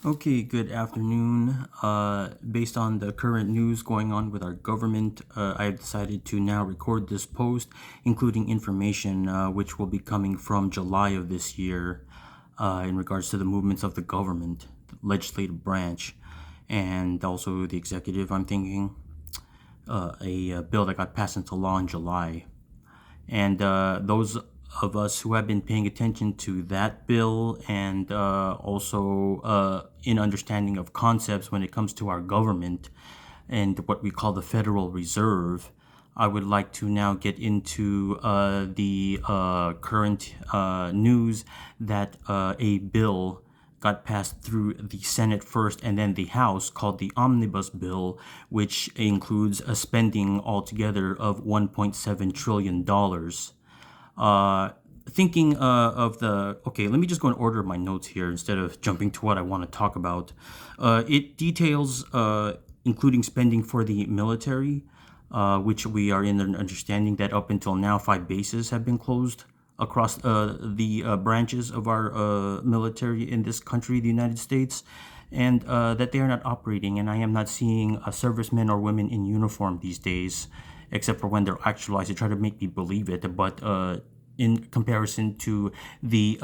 Okay, good afternoon. Based on the current news going on with our government, I have decided to now record this post, including information which will be coming from July of this year in regards to the movements of the government, the legislative branch, and also the executive. I'm thinking a bill that got passed into law in July. And those of us who have been paying attention to that bill and also in understanding of concepts when it comes to our government and what we call the Federal Reserve, I would like to now get into the current news that a bill got passed through the Senate first and then the House called the Omnibus Bill, which includes a spending altogether of $1.7 trillion. Thinking of the, okay, let me just go in order of my notes here instead of jumping to what I want to talk about. It details, including spending for the military, which we are in an understanding that up until now, 5 bases have been closed across the branches of our military in this country, the United States, and that they are not operating. And I am not seeing servicemen or women in uniform these days, except for when they're actualized. They try to make me believe it, but in comparison to the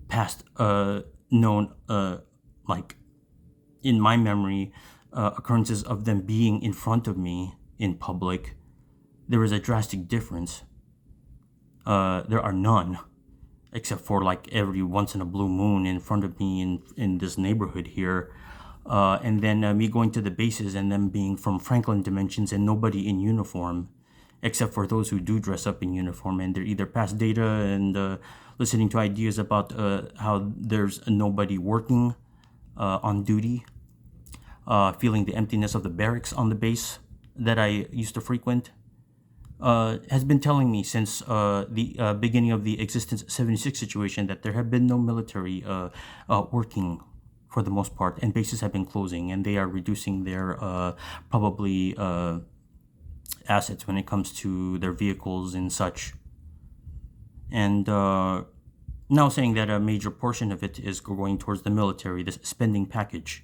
past known, like in my memory, occurrences of them being in front of me in public, there is a drastic difference. There are none, except for like every once in a blue moon in front of me in this neighborhood here. And then me going to the bases and them being from Franklin Dimensions and nobody in uniform, except for those who do dress up in uniform, and they're either past data and listening to ideas about how there's nobody working on duty, feeling the emptiness of the barracks on the base that I used to frequent. Has been telling me since the beginning of the Existence 76 situation that there have been no military working for the most part, and bases have been closing, and they are reducing their probably assets when it comes to their vehicles and such. And now saying that a major portion of it is going towards the military, this spending package.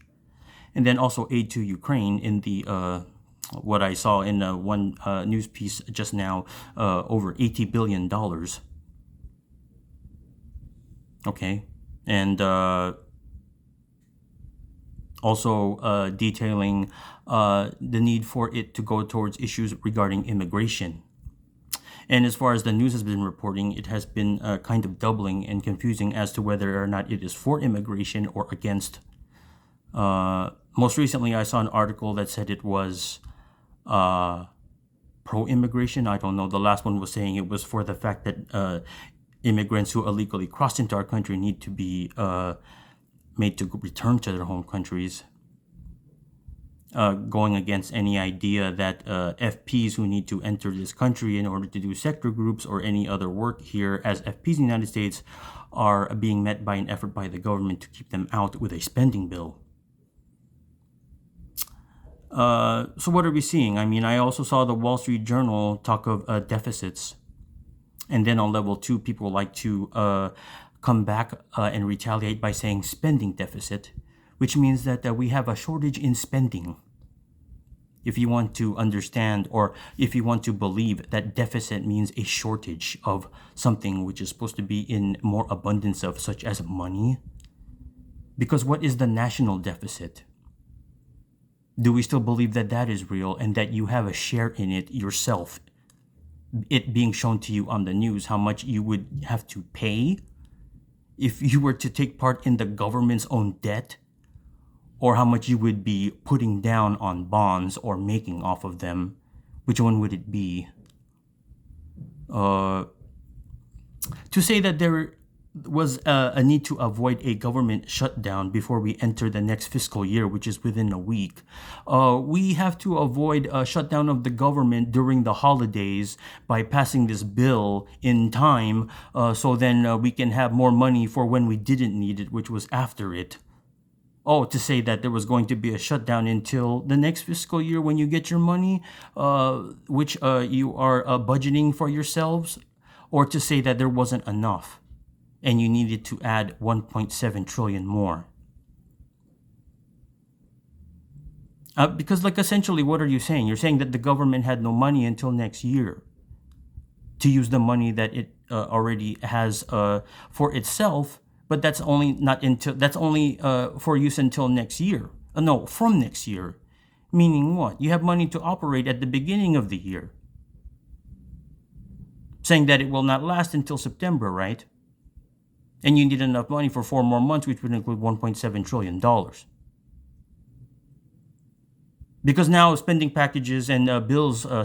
And then also aid to Ukraine in the what I saw in one news piece just now, over $80 billion. Okay. And also detailing the need for it to go towards issues regarding immigration. And as far as the news has been reporting, it has been kind of doubling and confusing as to whether or not it is for immigration or against. Most recently, I saw an article that said it was pro-immigration. I don't know. The last one was saying it was for the fact that immigrants who illegally crossed into our country need to be made to return to their home countries, going against any idea that FPs who need to enter this country in order to do sector groups or any other work here as FPs in the United States are being met by an effort by the government to keep them out with a spending bill. So what are we seeing? I mean, I also saw the Wall Street Journal talk of deficits. And then on level 2, people like to come back and retaliate by saying spending deficit, which means that we have a shortage in spending. If you want to understand, or if you want to believe that deficit means a shortage of something which is supposed to be in more abundance of, such as money. Because what is the national deficit? Do we still believe that that is real and that you have a share in it yourself? It being shown to you on the news, how much you would have to pay if you were to take part in the government's own debt, or how much you would be putting down on bonds or making off of them. Which one would it be? To say that there was a need to avoid a government shutdown before we enter the next fiscal year, which is within a week. We have to avoid a shutdown of the government during the holidays by passing this bill in time, so then we can have more money for when we didn't need it, which was after it. Oh, to say that there was going to be a shutdown until the next fiscal year when you get your money, which you are budgeting for yourselves, or to say that there wasn't enough. and you needed to add 1.7 trillion more. Because, like, essentially, what are you saying? You're saying that the government had no money until next year to use the money that it already has for itself, but that's only for use until next year. No, from next year. Meaning what? You have money to operate at the beginning of the year, saying that it will not last until September, right? And you need enough money for 4 more months, which would include $1.7 trillion. Because now spending packages and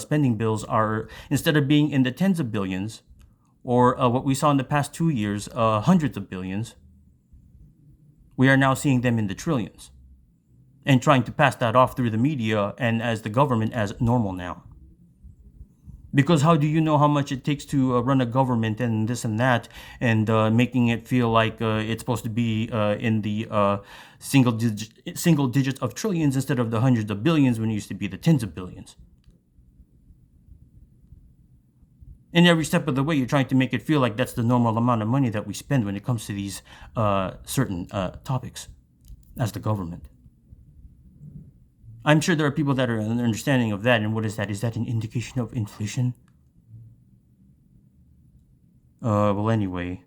spending bills are, instead of being in the tens of billions, or what we saw in the past 2 years, hundreds of billions, we are now seeing them in the trillions. And trying to pass that off through the media and as the government as normal now. Because how do you know how much it takes to run a government and this and that, and making it feel like it's supposed to be in the single digits of trillions instead of the hundreds of billions when it used to be the tens of billions? And every step of the way, you're trying to make it feel like that's the normal amount of money that we spend when it comes to these certain topics as the government. I'm sure there are people that are understanding of that. And what is that? Is that an indication of inflation? Well, anyway,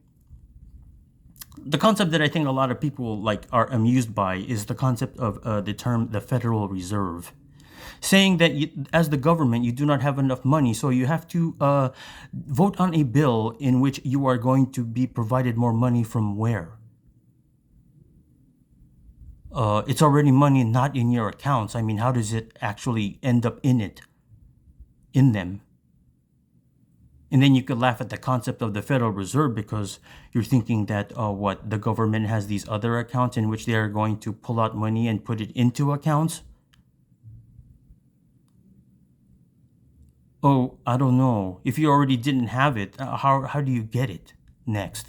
the concept that I think a lot of people are amused by is the concept of the term the Federal Reserve, saying that as the government you do not have enough money, so you have to vote on a bill in which you are going to be provided more money from where? It's already money not in your accounts. I mean, how does it actually end up in them? And then you could laugh at the concept of the Federal Reserve because you're thinking that, the government has these other accounts in which they are going to pull out money and put it into accounts? Oh, I don't know. If you already didn't have it, how do you get it next?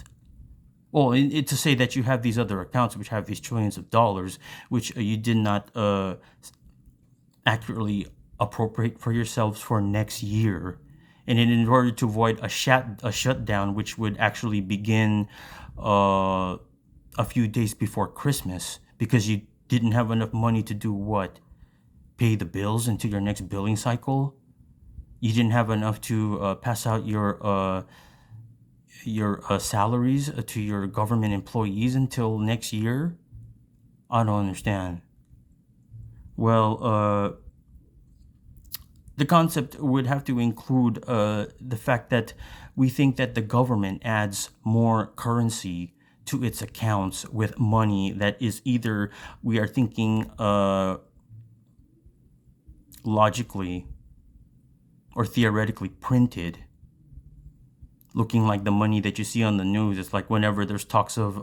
Well, it's to say that you have these other accounts which have these trillions of dollars, which you did not accurately appropriate for yourselves for next year. And in order to avoid a shutdown, which would actually begin a few days before Christmas, because you didn't have enough money to do what? Pay the bills into your next billing cycle? You didn't have enough to pass out your salaries to your government employees until next year? I don't understand. Well, the concept would have to include the fact that we think that the government adds more currency to its accounts with money that is either, we are thinking logically or theoretically printed, looking like the money that you see on the news. It's like whenever there's talks of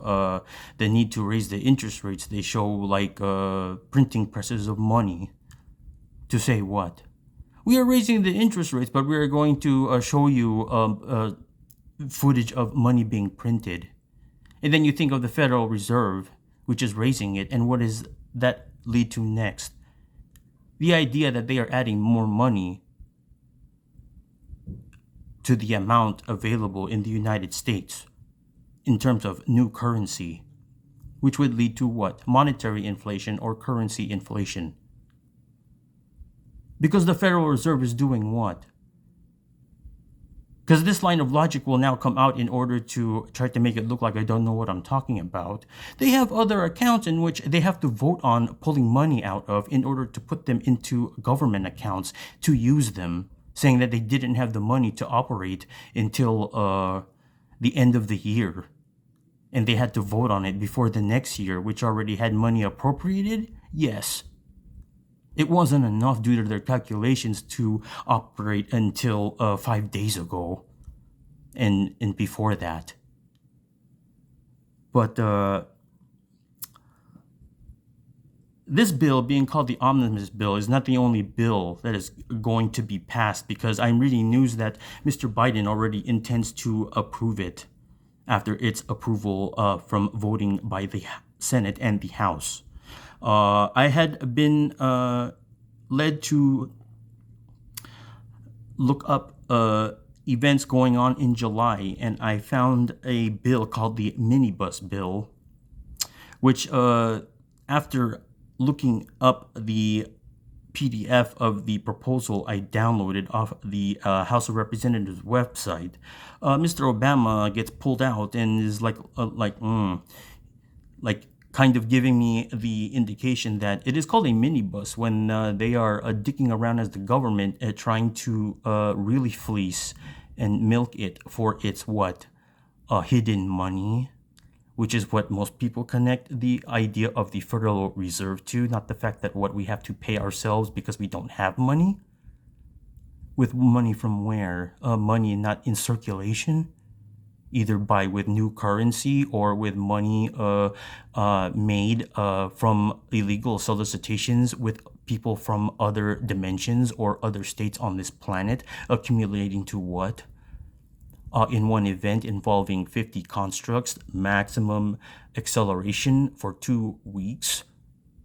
the need to raise the interest rates, they show printing presses of money to say what? We are raising the interest rates, but we are going to show you footage of money being printed. And then you think of the Federal Reserve, which is raising it, and what does that lead to next? The idea that they are adding more money to the amount available in the United States in terms of new currency, which would lead to what? Monetary inflation or currency inflation. Because the Federal Reserve is doing what? Because this line of logic will now come out in order to try to make it look like I don't know what I'm talking about. They have other accounts in which they have to vote on pulling money out of in order to put them into government accounts to use them, saying that they didn't have the money to operate until the end of the year. And they had to vote on it before the next year, which already had money appropriated? Yes. It wasn't enough due to their calculations to operate until 5 days ago and before that. But this bill, being called the Omnibus Bill, is not the only bill that is going to be passed, because I'm reading news that Mr. Biden already intends to approve it after its approval from voting by the Senate and the House. I had been led to look up events going on in July, and I found a bill called the minibus bill, which, after looking up the PDF of the proposal I downloaded off the House of Representatives website, Mr. Obama gets pulled out and is like kind of giving me the indication that it is called a minibus when they are dicking around as the government trying to really fleece and milk it for its what? Hidden money, which is what most people connect the idea of the Federal Reserve to, not the fact that what we have to pay ourselves because we don't have money. With money from where? Money not in circulation, either with new currency or with money made from illegal solicitations with people from other dimensions or other states on this planet, accumulating to what? In one event involving 50 constructs, maximum acceleration for 2 weeks,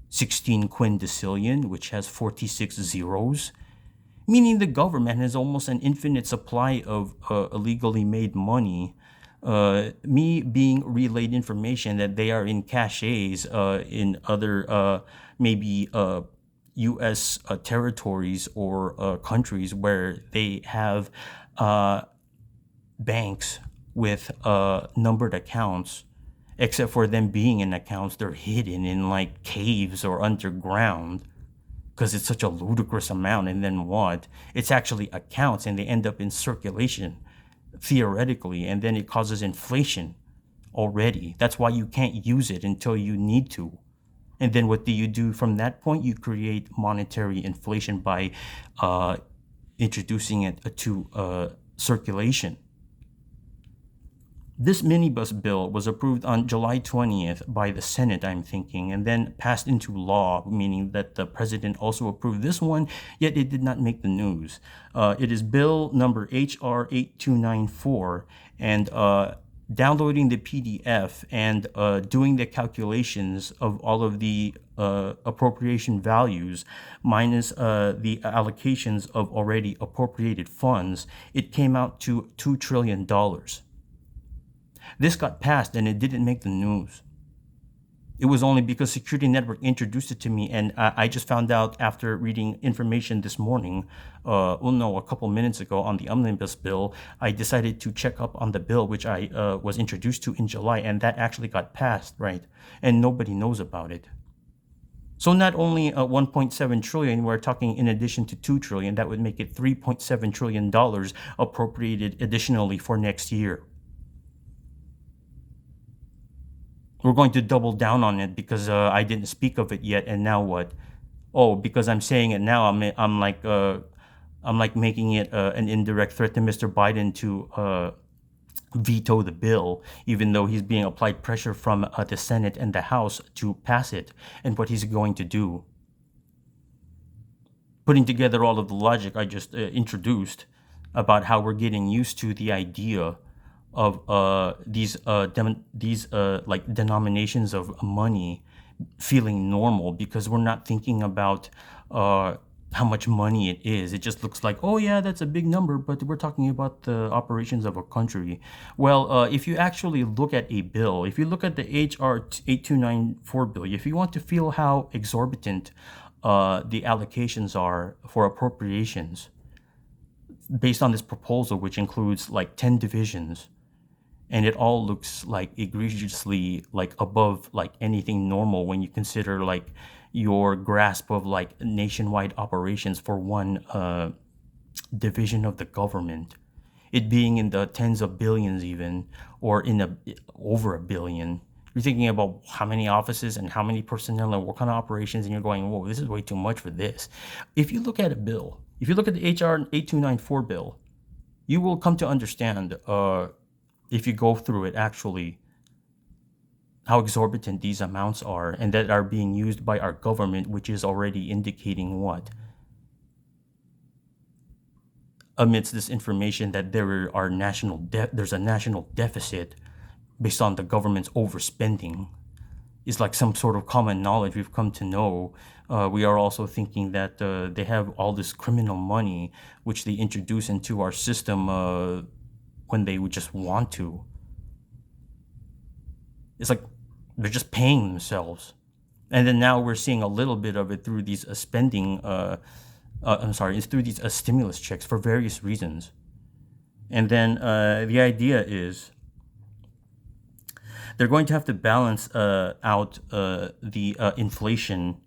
16 quindecillion, which has 46 zeros, meaning the government has almost an infinite supply of illegally made money. Me being relayed information that they are in caches in other maybe U.S. Territories or countries where they have banks with numbered accounts, except for them being in accounts, they're hidden in like caves or underground because it's such a ludicrous amount. And then what? It's actually accounts and they end up in circulation theoretically, and then it causes inflation already. That's why you can't use it until you need to. And then what do you do from that point? You create monetary inflation by introducing it to circulation. This minibus bill was approved on July 20th by the Senate, I'm thinking, and then passed into law, meaning that the president also approved this one, yet it did not make the news. It is bill number HR 8294, and downloading the PDF and doing the calculations of all of the appropriation values minus the allocations of already appropriated funds, it came out to $2 trillion. This got passed and it didn't make the news. It was only because Security Network introduced it to me, and I just found out after reading information this morning, a couple minutes ago on the omnibus bill. I decided to check up on the bill which I was introduced to in July, and that actually got passed, right? And nobody knows about it. So not only 1.7 trillion, we're talking in addition to 2 trillion, that would make it $3.7 trillion appropriated additionally for next year. We're going to double down on it because I didn't speak of it yet, and now what? Oh, because I'm saying it now, I'm like making it an indirect threat to Mr. Biden to veto the bill, even though he's being applied pressure from the Senate and the House to pass it. And what he's going to do, putting together all of the logic I just introduced about how we're getting used to the idea of these denominations of money feeling normal, because we're not thinking about how much money it is. It just looks like, oh yeah, that's a big number, but we're talking about the operations of a country. Well, if you actually look at a bill, if you look at the HR 8294 bill, if you want to feel how exorbitant the allocations are for appropriations based on this proposal, which includes like 10 divisions, and it all looks like egregiously like above like anything normal when you consider like your grasp of like nationwide operations for one division of the government, it being in the tens of billions even, or in over $1 billion. You're thinking about how many offices and how many personnel and what kind of operations, and you're going, whoa, this is way too much for this. If you look at a bill, if you look at the HR 8294 bill, you will come to understand if you go through it actually, how exorbitant these amounts are, and that are being used by our government, which is already indicating what? Amidst this information that there's a national deficit based on the government's overspending. is like some sort of common knowledge we've come to know. We are also thinking that they have all this criminal money which they introduce into our system when they would just want to. It's like they're just paying themselves. And then now we're seeing a little bit of it through these spending, it's through these stimulus checks for various reasons. And then the idea is they're going to have to balance out the inflation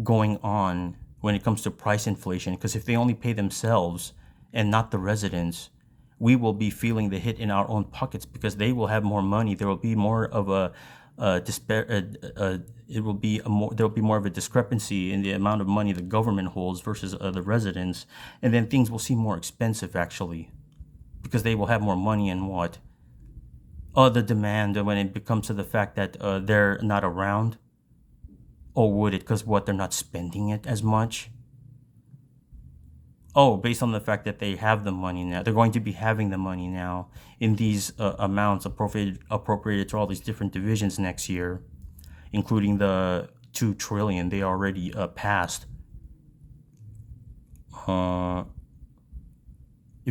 going on when it comes to price inflation, because if they only pay themselves and not the residents, we will be feeling the hit in our own pockets because they will have more money. There will be more of there will be more of a discrepancy in the amount of money the government holds versus the residents, and then things will seem more expensive actually, because they will have more money and what? The demand when it comes to the fact that they're not around. Or would it? Because what, they're not spending it as much? Oh, based on the fact that they have the money now. They're going to be having the money now in these amounts appropriated to all these different divisions next year, including the 2 trillion they already passed. If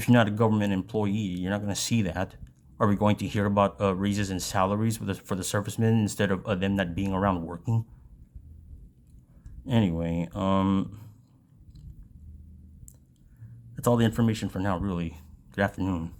you're not a government employee, you're not going to see that. Are we going to hear about raises in salaries for the servicemen instead of them not being around working? Anyway, that's all the information for now, really. Good afternoon.